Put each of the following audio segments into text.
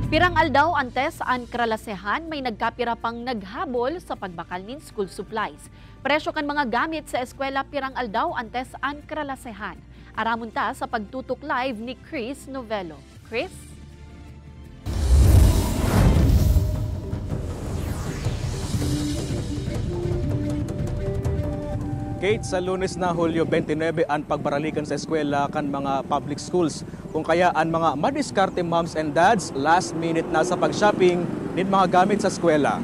Pirang aldaw antes ang kralasehan may nagkapira pang naghabol sa pagbakal nin school supplies. Presyo kan mga gamit sa eskwela pirang aldaw antes ang kralasehan. Aramon ta sa pagtutok live ni Chris Novelo. Chris? Kate, sa Lunes na Hulyo 29 ang pagbaralikan sa eskwela kan mga public schools. Kung kaya ang mga madiskarte moms and dads last minute na sa pag-shopping nin mga gamit sa eskwela.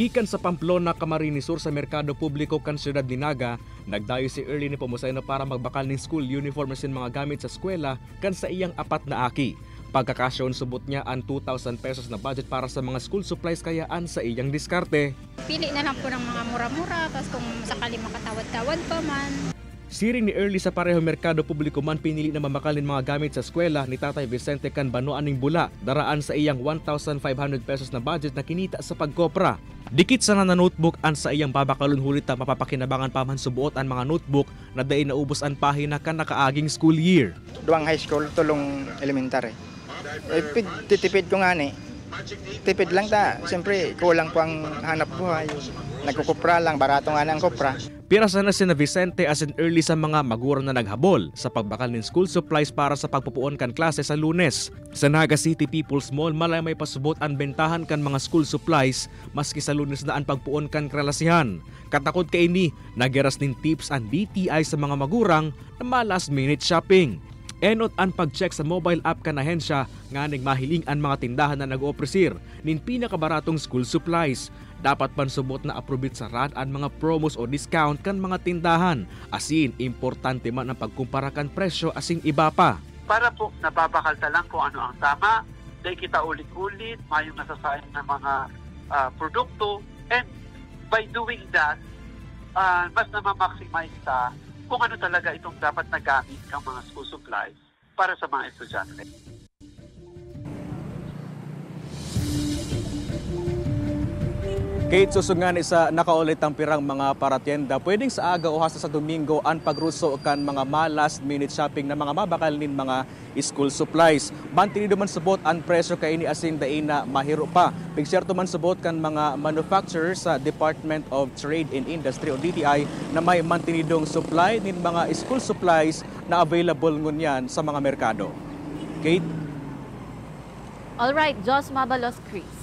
Gikan sa Pamplona, Camarines Sur sa Merkado Publiko kan Siyudad Dinaga, nagdayo si Early ni Pumusayno para magbakal ng school uniform sin mga gamit sa eskwela kan sa iyang apat na aki. Pagkakasyon subot niya ang 2,000 pesos na budget para sa mga school supplies kayaan sa iyang diskarte. Pili na lang po ng mga mura-mura, tapos kung sakali makatawad-tawad pa man. Siring ni Early sa pareho Merkado Publiko man pinili na mamakalin mga gamit sa eskwela ni Tatay Vicente kan Banoan ning Bula, daraan sa iyang 1,500 pesos na budget na kinita sa pagkopra. Dikit sa na notebook an sa iyang babakalon hulit na mapapakinabangan pa man subuot ang mga notebook na dain naubos ang pahina kan nakaaging school year. Duwang high school, tulong elementary. Titipid ko nga ni. Tipid lang ta. Siyempre, kulang po ang hanap buhay. Nagkukupra lang, barato nga ng kupra. Pirasa na sina Vicente as in Early sa mga magulang na naghabol sa pagbakal ng school supplies para sa pagpupuon kan klase sa Lunes. Sa Naga City People's Mall, malay may pasubot ang bentahan kan mga school supplies maski sa Lunes na ang pagpuon kan kralasihan. Katakot kay ini, nageras nin tips ang DTI sa mga magurang na last minute shopping. Enot ang pag-check sa mobile app kan ahensya nga ning mahiling ang mga tindahan na nag-opresir nin pinakabaratong school supplies. Dapat pansubot na aprobit sa RAD ang mga promos o discount kan mga tindahan. Asin, importante man ang pagkumpara kan presyo asing iba pa. Para po nababakalta lang kung ano ang tama, dahil kita ulit-ulit, mayong nasasayang ng mga produkto, and by doing that, mas na-maximize sa kung ano talaga itong dapat nagamit ng mga school supplies para sa mga estudyante. Kate, susungani sa nakaulit ang pirang mga paratyenda, pwedeng sa aga o hasta sa Domingo ang pagruso kan mga last minute shopping na mga mabakal nin mga school supplies. Bantinido man subot ang presyo kay ini asin dain na mahiro pa. Pigserto man subot kan mga manufacturers sa Department of Trade and Industry o DTI na may mantinidong supply nin mga school supplies na available ngunyan sa mga merkado. Kate? Alright, Jos Mabalos, Chris.